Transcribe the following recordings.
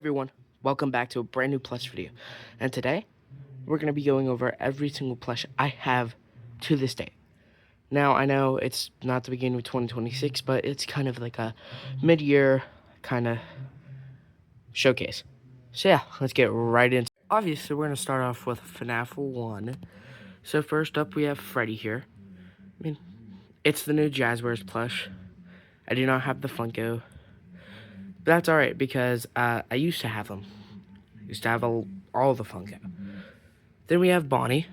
Everyone, welcome back to a brand new plush video. And today, we're going to be going over every single plush I have to this day. Now, I know it's not the beginning of 2026, but it's kind of like a mid-year kind of showcase. So yeah, let's get right into it. Obviously, we're going to start off with Fnaf 1. So first up, we have Freddy here. I mean, it's the new Jazzwares plush. I do not have the Funko. But that's alright, because I used to have them. Used to have all the Funko. Then we have Bonnie.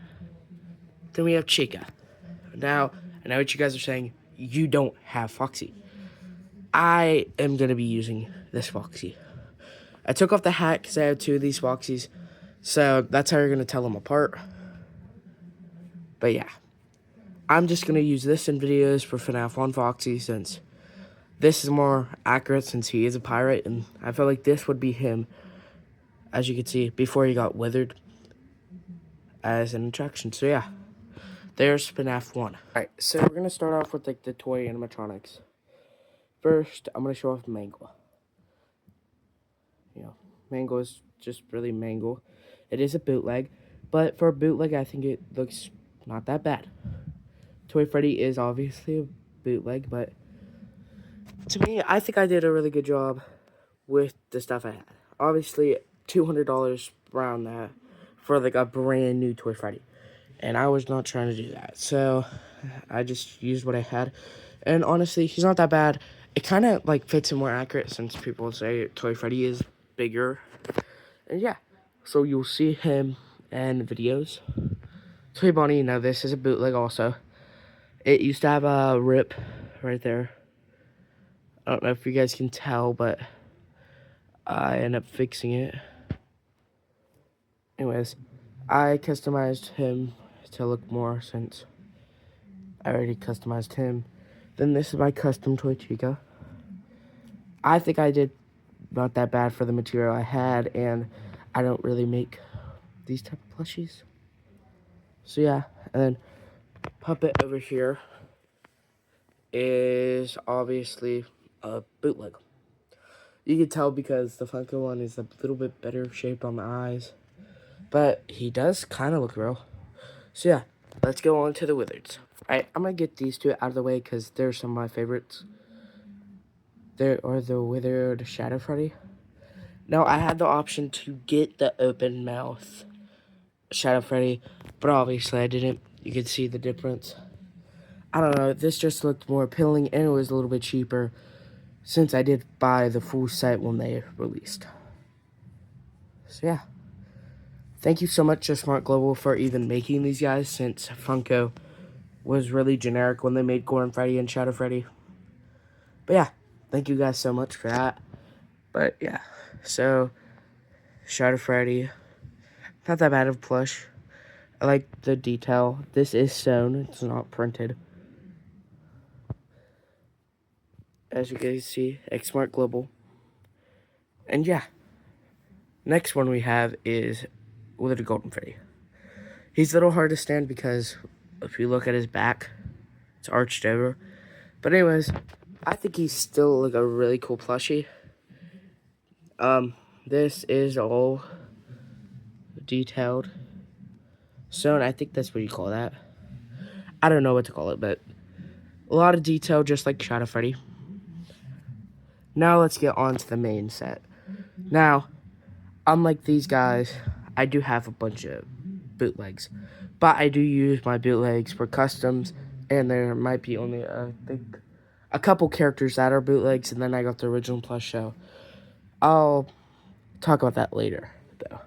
Then we have Chica. Now, I know what you guys are saying. You don't have Foxy. I am going to be using this Foxy. I took off the hat because I have two of these Foxies. So that's how you're going to tell them apart. But yeah. I'm just going to use this in videos for Fnaf 1 Foxy since this is more accurate since he is a pirate. And I feel like this would be him, as you can see, before he got withered as an attraction. So yeah. There's Fnaf 1. Alright, so we're going to start off with like the toy animatronics. First, I'm going to show off Mango. You know, Mango is just really Mango. It is a bootleg, but for a bootleg, I think it looks not that bad. Toy Freddy is obviously a bootleg, but to me, I think I did a really good job with the stuff I had. Obviously, $200 around that for like a brand new Toy Freddy. And I was not trying to do that. So I just used what I had. And honestly, he's not that bad. It kind of like fits him more accurate since people say Toy Freddy is bigger. And yeah. So you'll see him in videos. Toy Bonnie, now this is a bootleg also. It used to have a rip right there. I don't know if you guys can tell, but I ended up fixing it. Anyways, I customized him to look more since I already customized him. Then this is my custom toy Chica. I think I did not that bad for the material I had, and I don't really make these type of plushies. So yeah, and then Puppet over here is obviously a bootleg. You can tell because the Funko one is a little bit better shaped on the eyes, but he does kind of look real. So yeah, let's go on to the Wizards. Alright, I'm going to get these two out of the way because they're some of my favorites. There are the Withered Shadow Freddy. Now, I had the option to get the open mouth Shadow Freddy, but obviously I didn't. You can see the difference. I don't know, this just looked more appealing and it was a little bit cheaper since I did buy the full set when they released. So yeah. Thank you so much to Smart Global for even making these guys since Funko was really generic when they made Gordon Freddy and Shadow Freddy. But yeah, thank you guys so much for that. But yeah, so Shadow Freddy, not that bad of plush. I like the detail. This is sewn, it's not printed. As you guys see, Smart Global. And yeah, next one we have is Withered Golden Freddy. He's a little hard to stand because if you look at his back, it's arched over. But anyways, I think he's still like a really cool plushie. This is all detailed. Sewn, I think that's what you call that. I don't know what to call it, but a lot of detail just like Shadow Freddy. Now let's get on to the main set. Now, unlike these guys, I do have a bunch of bootlegs. But I do use my bootlegs for customs, and there might be only, I think, a couple characters that are bootlegs, and then I got the original plush show. I'll talk about that later, though.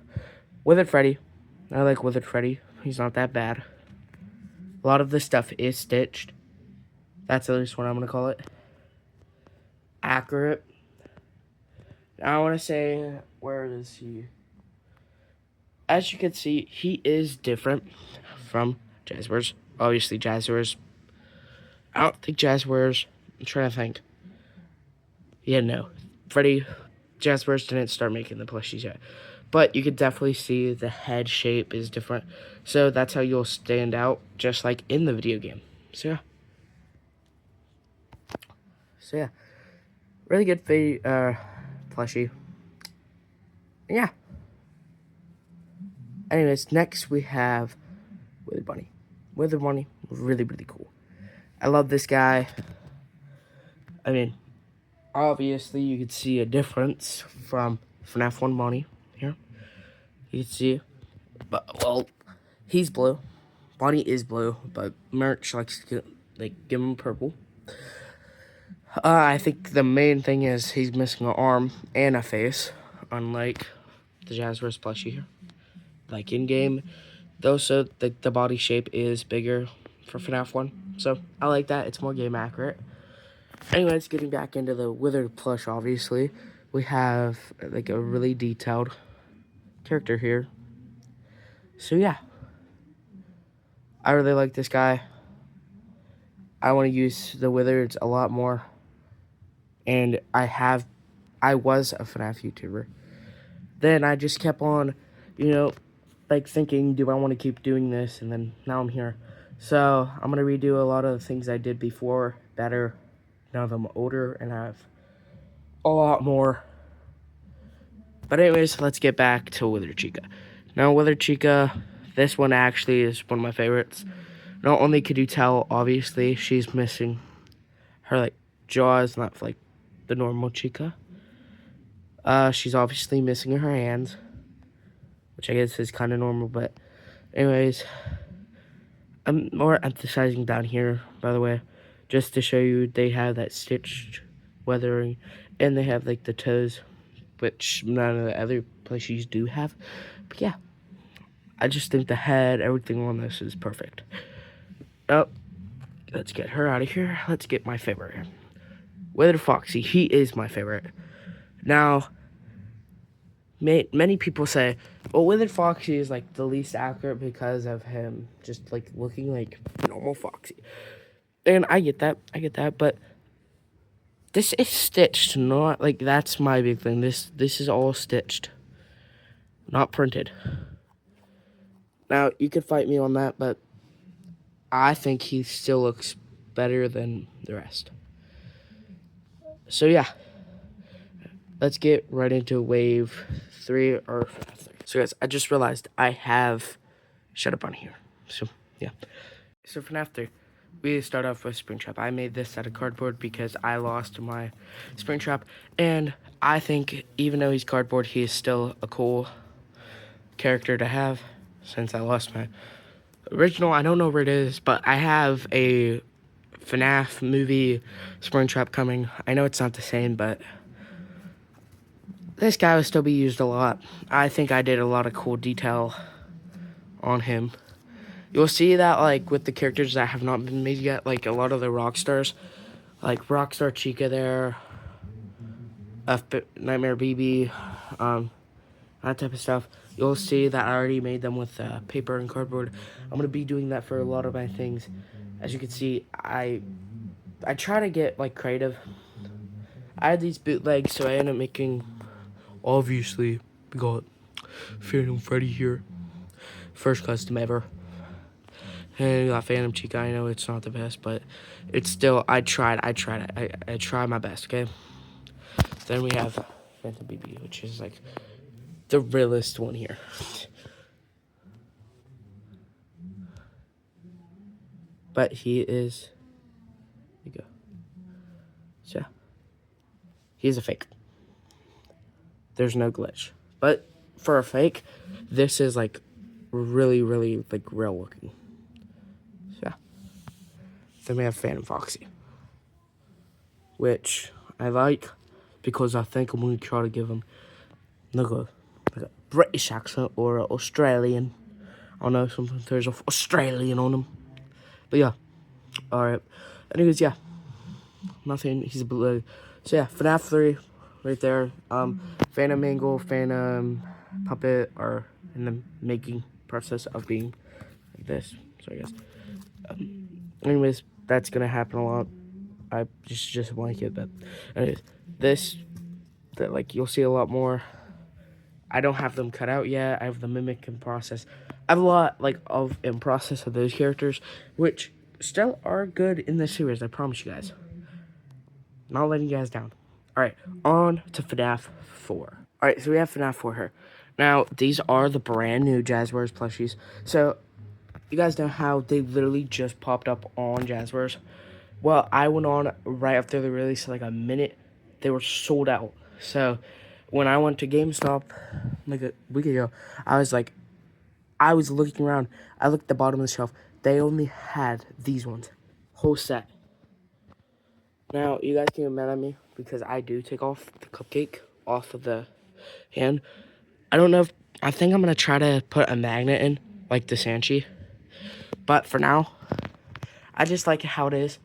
Withered Freddy. I like Withered Freddy. He's not that bad. A lot of this stuff is stitched. That's at least what I'm going to call it. Accurate. Now I want to say, where is he? As you can see, he is different from Jazzwares. Obviously, Jazzwares. I don't think Jazzwares. I'm trying to think. Yeah, no. Freddy, Jazzwares didn't start making the plushies yet. But you can definitely see the head shape is different. So that's how you'll stand out, just like in the video game. So yeah. Really good plushie. Yeah. Anyways, next we have Wither Bunny. Wither Bunny, really, really cool. I love this guy. I mean, obviously you could see a difference from Fnaf 1 Bunny here. You can see, but, well, he's blue. Bunny is blue, but Merch likes to give him purple. I think the main thing is he's missing an arm and a face, unlike the Jazzwares plushie here. Like in game, though, so the body shape is bigger for FNAF 1, so I like that. It's more game accurate. Anyways, getting back into the Withered plush, obviously, we have like a really detailed character here. So yeah, I really like this guy. I want to use the Withers a lot more, and I was a FNAF YouTuber. Then I just kept on, like thinking, do I want to keep doing this? And then now I'm here. So I'm going to redo a lot of the things I did before better now that I'm older and have a lot more. But anyways, let's get back to Wither Chica. Now, Wither Chica, this one actually is one of my favorites. Not only could you tell, obviously, she's missing her, like, jaws, not like the normal Chica. She's obviously missing her hands, which I guess is kind of normal, but anyways, I'm more emphasizing down here, by the way, just to show you they have that stitched weathering, and they have, like, the toes, which none of the other plushies do have. But yeah, I just think the head, everything on this is perfect. Oh, let's get her out of here. Let's get my favorite. Wither Foxy, he is my favorite. Now, many people say, well, Wither Foxy is like the least accurate because of him just like looking like normal Foxy. And I get that, but this is stitched, not like that's my big thing. This is all stitched, not printed. Now, you could fight me on that, but I think he still looks better than the rest. So yeah, let's get right into wave 3 or 3. So guys, I just realized I have shut up on here. So yeah. So FNAF 3, we start off with Springtrap. I made this out of cardboard because I lost my Springtrap, and I think even though he's cardboard, he is still a cool character to have since I lost my original. I don't know where it is, but I have a FNAF movie Springtrap coming. I know it's not the same, but this guy will still be used a lot. I think I did a lot of cool detail on him. You'll see that, like, with the characters that have not been made yet, like, a lot of the rock stars, like Rockstar Chica there, Nightmare BB, that type of stuff. You'll see that I already made them with paper and cardboard. I'm going to be doing that for a lot of my things. As you can see, I try to get, like, creative. I had these bootlegs, so I ended up making, obviously, we got Phantom Freddy here. First custom ever. And we got Phantom Chica. I know it's not the best, but it's still, I tried it. I tried my best, okay? Then we have Phantom BB, which is, like, the realest one here. But he is, there you go. So, yeah. He's a fake. There's no glitch. But for a fake, this is, like, really, really, like, real looking. So, yeah. Then we have Phantom Foxy, which I like because I think I'm going to try to give him like a British accent or an Australian. I know something there's an Australian on him. But yeah. Alright. Anyways, yeah. Nothing. He's a blue. So yeah, FNAF 3 right there. Phantom Angle, Phantom Puppet are in the making process of being like this. So I guess. Anyways, that's gonna happen a lot. I just like it, but anyways, that like you'll see a lot more. I don't have them cut out yet. I have the mimic in process. I have a lot like of in process of those characters, which still are good in this series. I promise you guys. Not letting you guys down. All right, on to FNAF 4. Alright, so we have Fnaf for her. Now, these are the brand new Jazzwares plushies. So, you guys know how they literally just popped up on Jazzwares? Well, I went on right after the release, like a minute. They were sold out. So, when I went to GameStop, like a week ago, I was looking around. I looked at the bottom of the shelf. They only had these ones. Whole set. Now, you guys can get mad at me because I do take off the cupcake off of the hand. I don't know if... I think I'm going to try to put a magnet in, like the Sanchi. But for now, I just like how it is.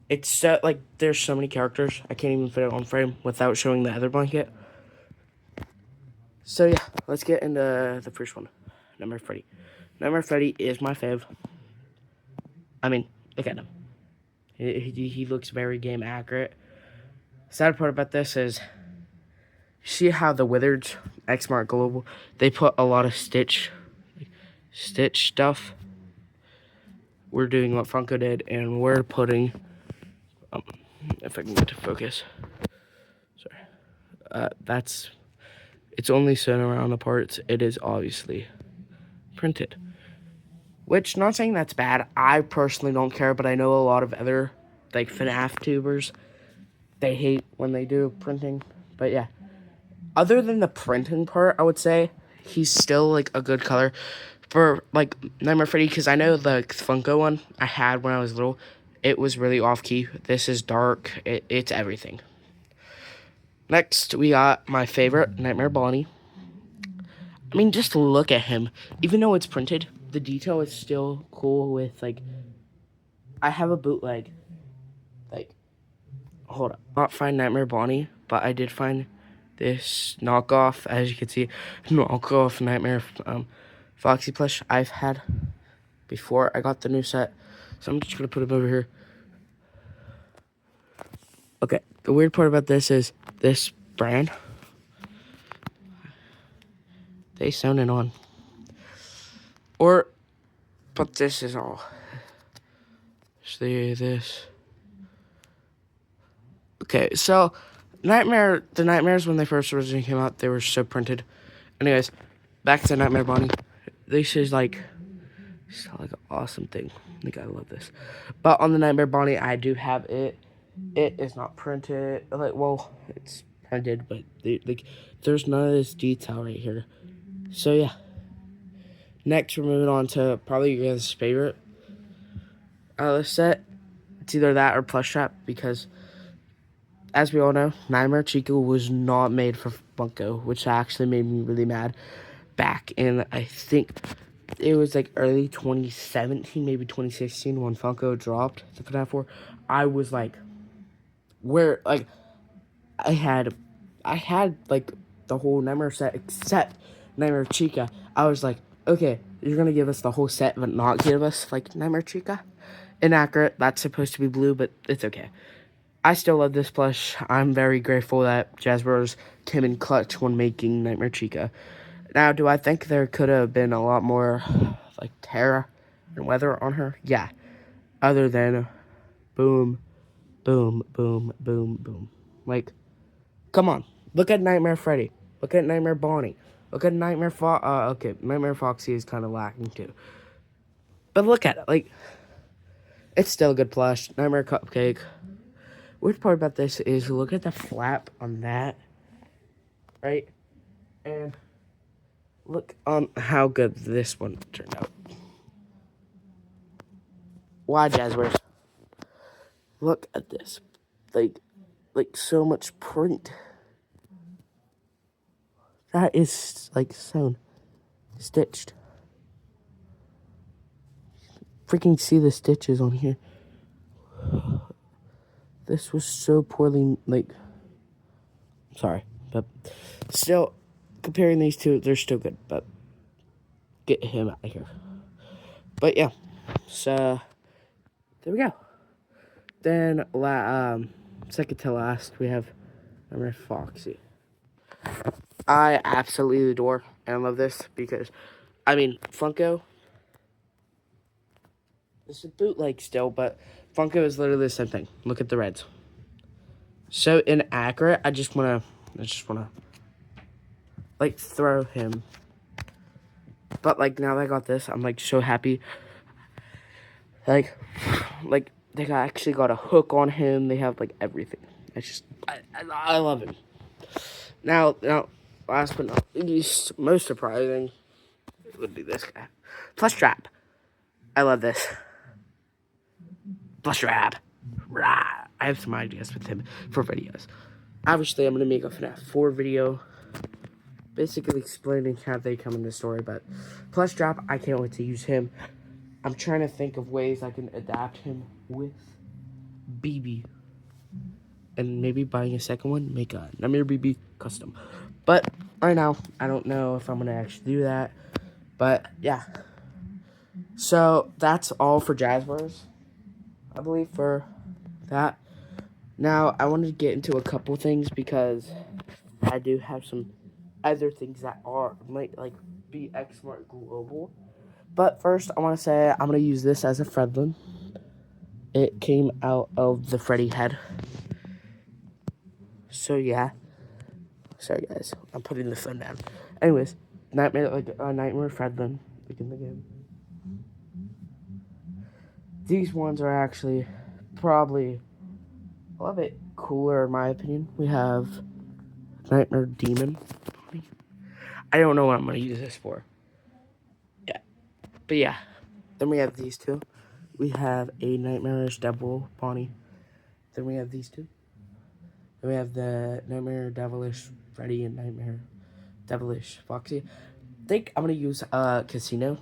It's so, like, there's so many characters. I can't even fit it on frame without showing the other blanket. So, yeah, let's get into the first one. Nightmare Freddy. Nightmare Freddy is my fave. I mean, look at him. He looks very game accurate. Sad part about this is, see how the Wizards, Xmart Global, they put a lot of Stitch stuff. We're doing what Funko did, and we're putting, if I can get to focus. Sorry. It's only sewn around the parts. It is obviously printed. Which, not saying that's bad. I personally don't care, but I know a lot of other, like, Fnaf tubers, they hate when they do printing. But yeah. Other than the printing part, I would say, he's still, like, a good color. For, like, Nightmare Freddy, because I know the Funko one I had when I was little, it was really off-key. This is dark. It's everything. Next, we got my favorite, Nightmare Bonnie. I mean, just look at him. Even though it's printed, the detail is still cool with, like... I have a bootleg. Like, hold up. Not find Nightmare Bonnie, but I did find this knockoff, as you can see, knockoff Nightmare Foxy plush I've had before I got the new set. So I'm just going to put him over here. Okay, the weird part about this is this brand, they sewn it on. But this is all. See this. Okay, so the Nightmares, when they first originally came out, they were so printed. Anyways, back to Nightmare Bonnie. This is like an awesome thing. Like, I love this. But on the Nightmare Bonnie, I do have it. It is not printed. Like, well, it's printed, but there's none of this detail right here. So yeah. Next, we're moving on to probably your guys' favorite set. It's either that or Plush Trap, because, as we all know, Nightmare Chica was not made for Funko, which actually made me really mad. Back in, I think, it was like early 2017, maybe 2016, when Funko dropped the Fnaf 4. I was like, I had like the whole Nightmare set except Nightmare Chica. I was like, okay, you're gonna give us the whole set but not give us like Nightmare Chica? Inaccurate. That's supposed to be blue, but it's okay. I still love this plush. I'm very grateful that Jazzwares came in clutch when making Nightmare Chica. Now, do I think there could have been a lot more like terror and weather on her? Yeah. Other than boom, boom, boom, boom, boom. Like, come on. Look at Nightmare Freddy. Look at Nightmare Bonnie. Look at Nightmare okay, Nightmare Foxy is kind of lacking too. But look at it. Like, it's still a good plush. Nightmare Cupcake. Weird part about this is look at the flap on that. Right? And look on how good this one turned out. Why, Jazzwares? Look at this. Like so much print. That is like sewn, stitched. Freaking see the stitches on here. This was so poorly, like, sorry, but still, comparing these two, they're still good, but get him out of here. But yeah, so there we go. Then second to last, we have Nightmare Foxy. I absolutely adore and love this because, I mean, Funko, it's a bootleg still, but Funko is literally the same thing. Look at the reds. So inaccurate. I just wanna like throw him. But like now that I got this, I'm like so happy. Like they actually got a hook on him. They have like everything. It's just I love him. Now last but not least, most surprising would be this guy, Plush Trap. I love this. Plush Trap. Rah. I have some ideas with him for videos. Obviously, I'm gonna make a Fnaf 4 video, basically explaining how they come in the story. But Plush Trap, I can't wait to use him. I'm trying to think of ways I can adapt him with BB. And maybe buying a second one, make a Namir BB custom. But right now, I don't know if I'm going to actually do that. But yeah. So that's all for Jazzwares, I believe, for that. Now, I wanted to get into a couple things because I do have some other things that might like be X-Smart Global. But first, I want to say I'm going to use this as a Fredlin. It came out of the Freddy head. So, yeah. Sorry, guys. I'm putting the phone down. Anyways, Nightmare Fredlin. Begin the game. These ones are actually probably a little bit cooler, in my opinion. We have Nightmare Demon. I don't know what I'm going to use this for. Yeah. But, yeah. Then we have these two. We have a Nightmarish Devil Bonnie. Then we have these two. Then we have the Nightmare Devilish Freddy and Nightmare Devilish Foxy. I think I'm going to use Casino.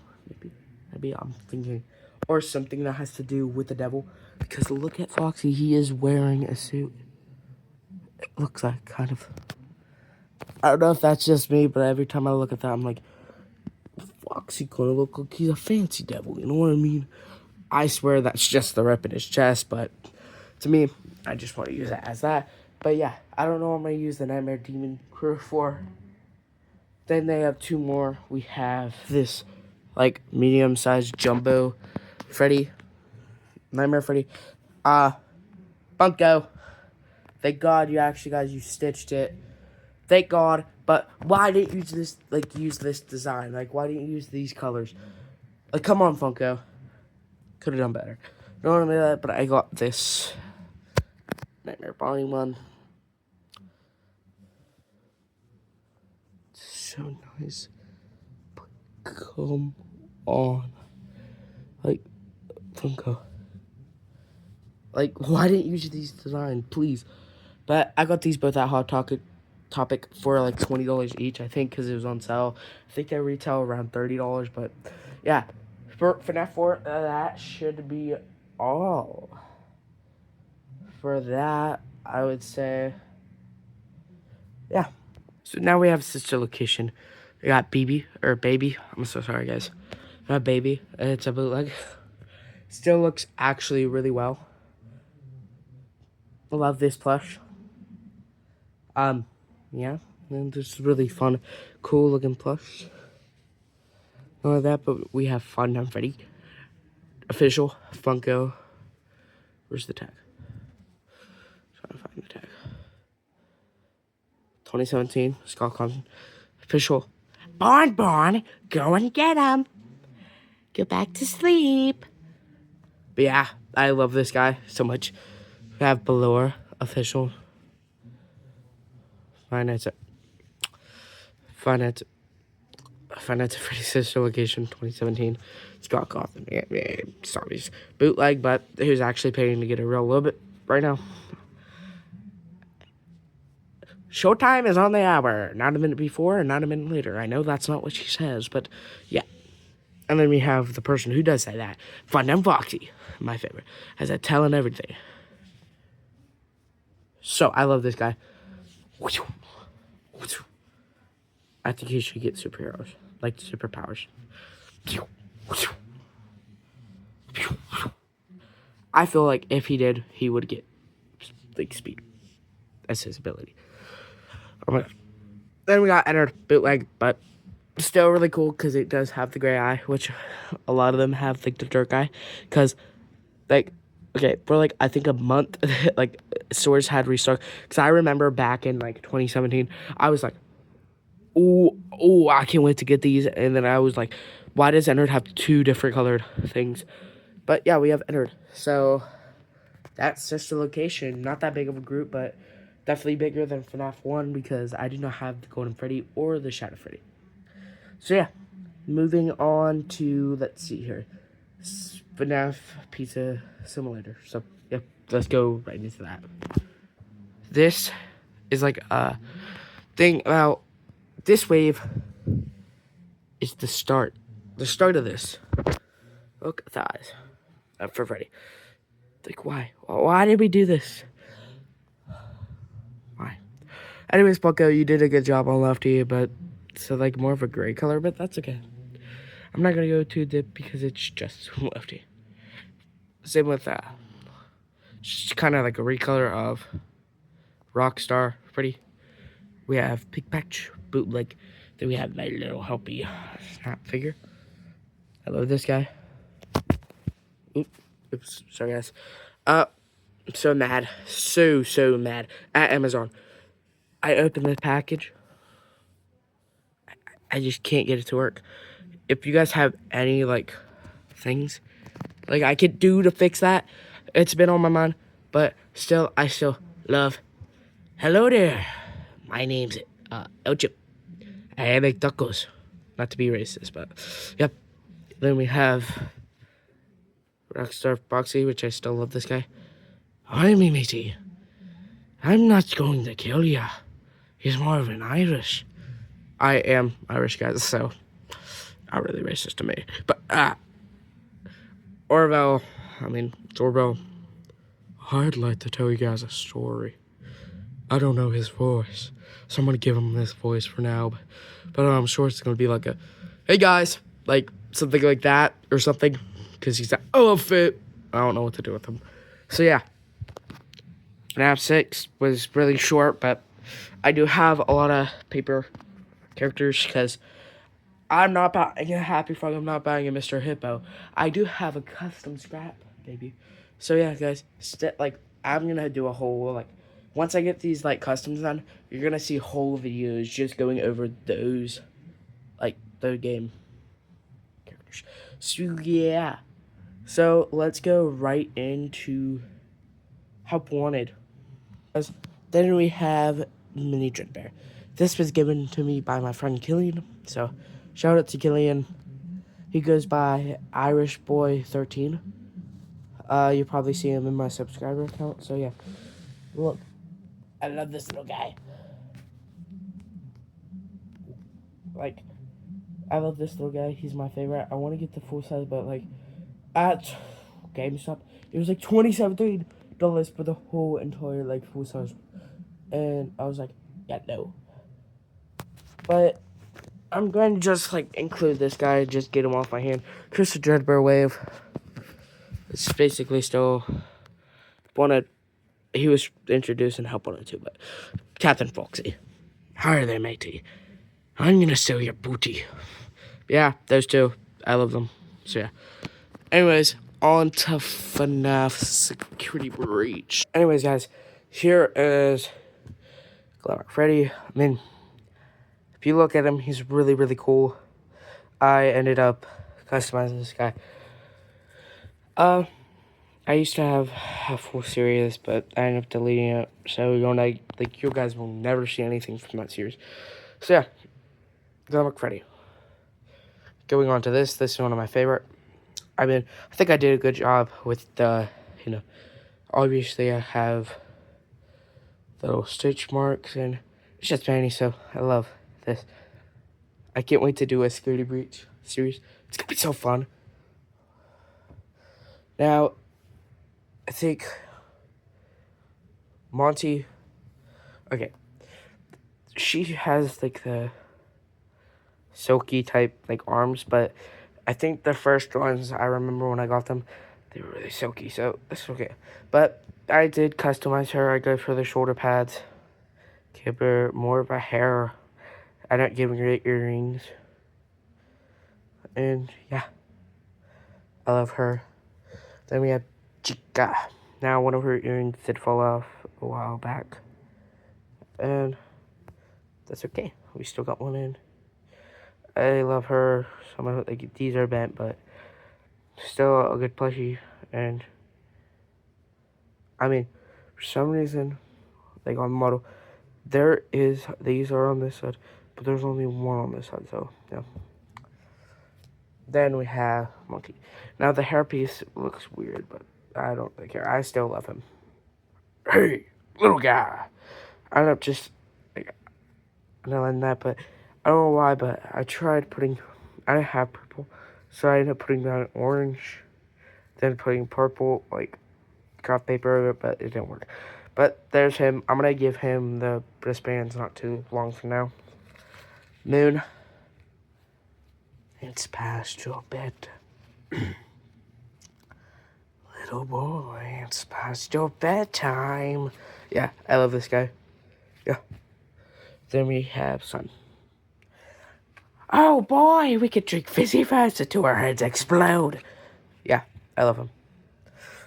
Maybe I'm thinking. Or something that has to do with the devil. Because look at Foxy. He is wearing a suit. It looks like kind of... I don't know if that's just me, but every time I look at that, I'm like, Foxy gonna look like he's a fancy devil. You know what I mean? I swear that's just the rip in his chest, but to me, I just want to use it as that. But yeah, I don't know what I'm going to use the Nightmare Demon crew for. Then they have two more. We have this, like, medium-sized jumbo Freddy. Nightmare Freddy. Bunko. Thank God you stitched it. Thank God. But why didn't you use this design? Like, why didn't you use these colors? Like, come on, Funko. Could have done better. Don't want to do that, but I got this Nightmare Bonnie one. So nice. But come on. Like, Funko. Like, why didn't you use these designs? Please. But I got these both at Hot Topic for like $20 each, I think, because it was on sale. I think they retail around $30, but yeah. For Fnaf 4, that should be all. For that, I would say, yeah. So now we have sister location. We got Baby. I'm so sorry, guys. We got Baby. It's a bootleg. Still looks actually really well. I love this plush. Yeah. And this is really fun, cool looking plush. Not like that, but we have Fun Time Freddy. Official Funko. Where's the tag? Trying to find the tag. 2017 Scott Compton. Official. Bon, go and get him. Go back to sleep. But yeah, I love this guy so much. We have Belore. Official. Finance Freddy Sister Location 2017. Scott Cawthon. Yeah, sorry. Bootleg, but he was actually paying to get a little bit right now. Showtime is on the hour. Not a minute before and not a minute later. I know that's not what she says, but yeah. And then we have the person who does say that. Fun and Foxy. My favorite. Has a tail and everything. So, I love this guy. I think he should get superheroes. Like superpowers. I feel like if he did, he would get like speed. That's his ability. Oh my god. Then we got entered bootleg, but still really cool because it does have the gray eye, which a lot of them have like the dark eye. Because like, okay, for like I think a month, like stores had restocked. Because I remember back in like 2017, I was like, Oh, I can't wait to get these. And then I was like, why does Ennard have two different colored things? But yeah, we have Ennard. So that's just the location. Not that big of a group, but definitely bigger than FNAF 1 because I do not have the Golden Freddy or the Shadow Freddy. So yeah, moving on to, let's see here, FNAF Pizza Simulator. So yep, let's go right into that. This is like a thing about this wave is the start of this. Look at the eyes for Freddy. Like, why did we do this? Why? Anyways, Bucko, you did a good job on Lefty, but so like more of a gray color, but that's okay. I'm not gonna go too deep because it's just Lefty. Same with that. Just kind of like a recolor of Rockstar Freddy. We have Pig Patch, Bootleg. Then we have my little helpy snap figure. I love this guy. Oops, sorry guys. I'm so mad. So mad at Amazon. I opened the package. I just can't get it to work. If you guys have any like things like I could do to fix that, it's been on my mind. But still, I still love. Hello there. My name's El Chip. I make tacos. Not to be racist, but yep. Then we have Rockstar Foxy, which I still love this guy. Hi, me matey. I'm not going to kill ya. He's more of an Irish. I am Irish, guys, so not really racist to me. But Orville, it's Orville. I'd like to tell you guys a story. I don't know his voice, so I'm gonna give him this voice for now. But I'm sure it's gonna be like a, hey guys, like something like that or something, because he's an elephant. I don't know what to do with him. So yeah, FNAF 6 was really short, but I do have a lot of paper characters because I'm not buying a Happy Frog. I'm not buying a Mr. Hippo. I do have a custom scrap, baby. So yeah, guys, I'm gonna do a whole once I get these customs done, you're gonna see whole videos just going over those the game characters. So yeah, so let's go right into Help Wanted. Then we have Mini Dreadbear. This was given to me by my friend Killian, so shout out to Killian. He goes by Irish Boy 13. You probably see him in my subscriber account. So yeah, look, I love this little guy. I love this little guy. He's my favorite. I want to get the full size, but at GameStop, it was $27 for the whole entire full size, and I was like, yeah, no. But I'm going to just include this guy, just get him off my hand. Chris the Dreadbear Wave. It's basically still wanted. He was introduced and Help Wanted too, but Captain Foxy. Hi there, matey. I'm gonna steal your booty. Yeah, those two. I love them. So yeah. Anyways, on to FNAF Security Breach. Anyways, guys, here is Glow Freddy. If you look at him, he's really, really cool. I ended up customizing this guy. I used to have a full series, but I ended up deleting it. So you guys will never see anything from that series. So yeah, Glow Freddy. Going on to this is one of my favorite. I think I did a good job with the, obviously I have the little stitch marks and it's just Manny, so I love this. I can't wait to do a Security Breach series. It's gonna be so fun. Now, I think Monty, okay, she has the silky type arms, but I think the first ones I remember when I got them, they were really silky, so that's okay. But I did customize her. I go for the shoulder pads, give her more of a hair. I don't give her earrings, and yeah, I love her. Then we have Chica. Now one of her earrings did fall off a while back, and that's okay. We still got one in. I love her. Some of like these are bent, but still a good plushie. And I mean, for some reason, like on the model, these are on this side, but there's only one on this side. So yeah. Then we have Monkey. Now the hairpiece looks weird, but I don't really care. I still love him. Hey, little guy. I ended up just like knowing that, but I don't know why. But I tried putting. I didn't have purple, so I ended up putting down orange, then putting purple like craft paper over it, but it didn't work. But there's him. I'm gonna give him the wristbands not too long from now. Moon. It's past your bed. Little boy, it's past your bedtime. Yeah, I love this guy. Yeah. Then we have Sun. Oh boy, we could drink fizzy fast until our heads explode. Yeah, I love him.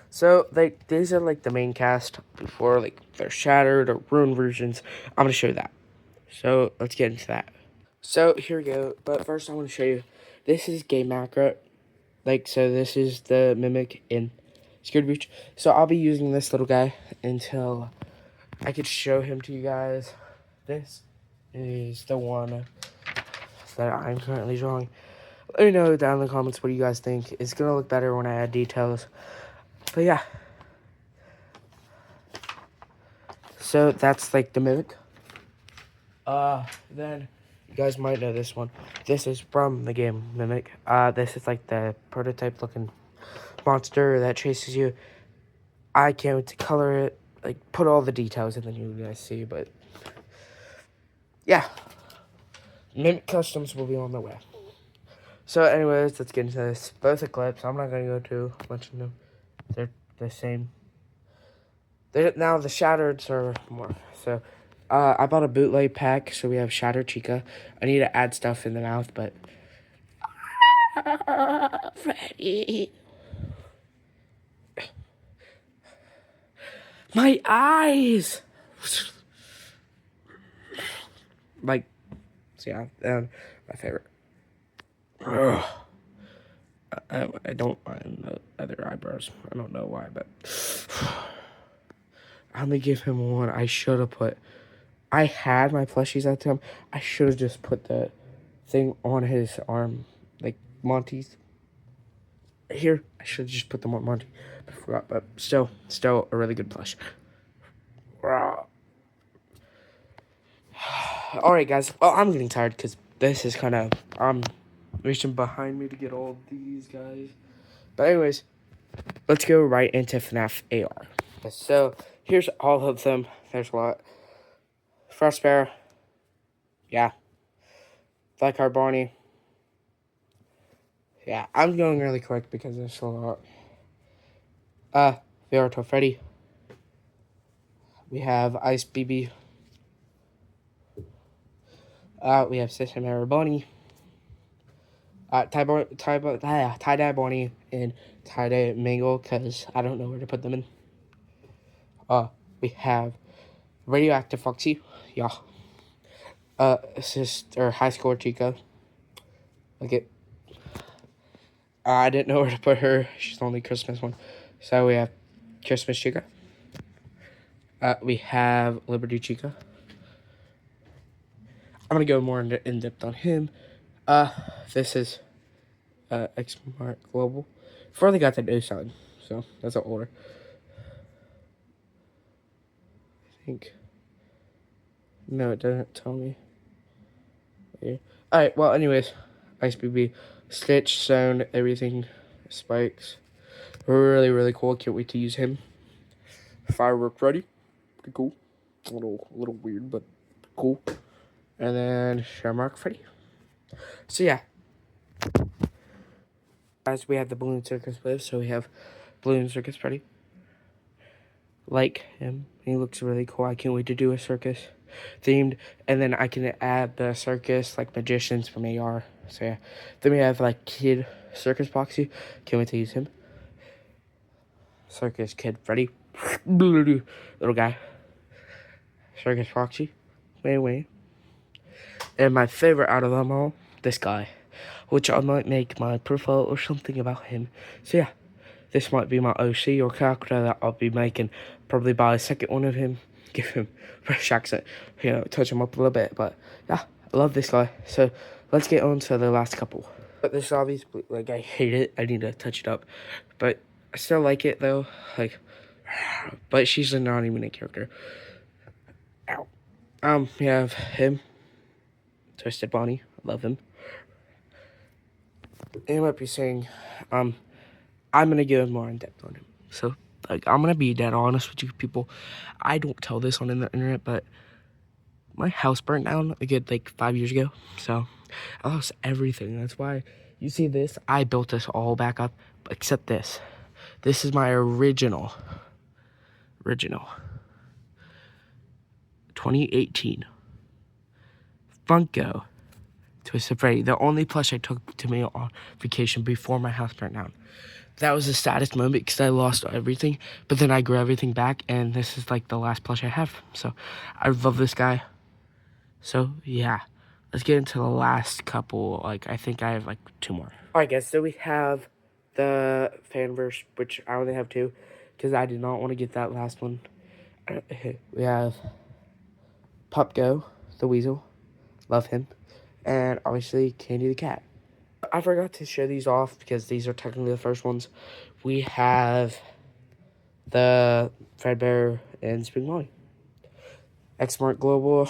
So, like, these are like the main cast before, like, they're shattered or ruined versions. I'm gonna show you that. So, let's get into that. So, here we go. But first, I want to show you. This is Game Macro. Like, so this is the Mimic in Scared Beach. So, I'll be using this little guy until I could show him to you guys. This is the one that I'm currently drawing. Let me know down in the comments what you guys think. It's gonna look better when I add details. But yeah. So that's like the Mimic. Then you guys might know this one. This is from the game Mimic. This is like the prototype looking monster that chases you. I can't wait to color it, like put all the details and then you guys see, but yeah. Mimic customs will be on the way. So anyways, let's get into this. Both the clips, I'm not gonna go too much into them. They're the same. Now the shattereds are more. So I bought a bootleg pack, so we have Shattered Chica. I need to add stuff in the mouth, but Freddy. My eyes! Like, so yeah, my favorite. Ugh. I don't mind the other eyebrows. I don't know why, but I'm gonna give him one. I should have put. I had my plushies at the time. I should have just put the thing on his arm, like Monty's. Here, I should have just put them on Monty. I forgot, but still a really good plush. Alright, guys. Well, I'm getting tired because this is kind of... I'm reaching behind me to get all these guys. But anyways, let's go right into Fnaf AR. So, here's all of them. There's a lot. Frostbear. Yeah. Black Heart Bonnie. Yeah, I'm going really quick because there's a lot. Viator Freddy. We have Ice BB. We have System Error Bonnie. Tie-dye Bonnie and tie-dye Mangle because I don't know where to put them in. We have Radioactive Foxy. Yeah. High Score Chica. Like it. I didn't know where to put her. She's the only Christmas one. So we have Christmas Chica. We have Liberty Chica. I'm gonna go more in depth on him. This is X Mark Global. Before they got the new sign, so that's an older. I think. No, it doesn't tell me. Yeah. Alright, well, anyways, Ice BB, Stitch, Sound, everything, Spikes. Really, really cool. Can't wait to use him. Firework Freddy, pretty cool. A little weird, but cool. And then Shamrock Freddy. So yeah, guys, we have the Balloon Circus wave. So we have Balloon Circus Freddy. Like him, he looks really cool. I can't wait to do a circus themed, and then I can add the circus like magicians from AR. So yeah, then we have like Kid Circus Boxy. Can't wait to use him. Circus Kid Freddy, little guy. Circus Foxy, wait. And my favorite out of them all, this guy, which I might make my profile or something about him. So yeah, this might be my OC or character that I'll be making. Probably buy a second one of him, give him British accent, touch him up a little bit. But yeah, I love this guy. So let's get on to the last couple. But this obviously, like, I hate it. I need to touch it up, but I still like it though. Like, but she's not even a character. Ow. We have him, Twisted Bonnie. I love him. And you might be saying, I'm gonna go more in depth on him. So, like, I'm gonna be dead honest with you people. I don't tell this on the internet, but my house burnt down a good, like, 5 years ago. So, I lost everything. That's why you see this. I built this all back up, except this. This is my original 2018 Funko Twisted Freddy. The only plush I took to me on vacation before my house burnt down. That was the saddest moment because I lost everything, but then I grew everything back, and this is like the last plush I have. So I love this guy. So yeah, let's get into the last couple. Like, I think I have like 2 more. All right, guys. So we have the Fanverse, which I only have 2 because I did not want to get that last one. We have Pup Go, the weasel. Love him. And obviously Candy the cat. I forgot to show these off because these are technically the first ones. We have the Fredbear and Spring Molly. X-Smart Global.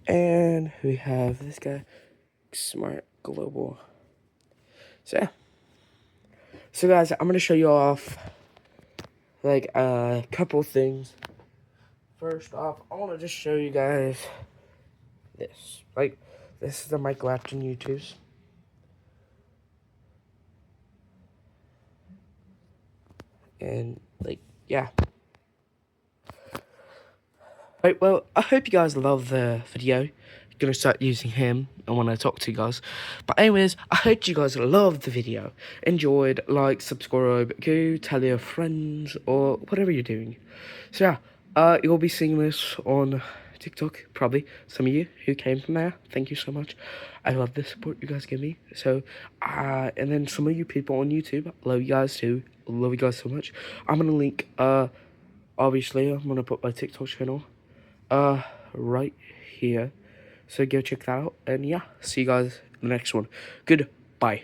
And we have this guy, Smart Global. So yeah. So guys, I'm going to show you off like a couple things. First off, I want to just show you guys this. Like, this is the Mike Lapton YouTubes. And, like, yeah. Right, well, I hope you guys love the video. I'm gonna start using him and when I talk to you guys. But anyways, I hope you guys loved the video. Enjoyed, like, subscribe, go tell your friends or whatever you're doing. So yeah, you'll be seeing this on TikTok, probably. Some of you who came from there, thank you so much. I love the support you guys give me. So, and then some of you people on YouTube, love you guys too. Love you guys so much. I'm gonna link, obviously, I'm gonna put my TikTok channel, right here. So go check that out. And yeah, see you guys in the next one. Goodbye.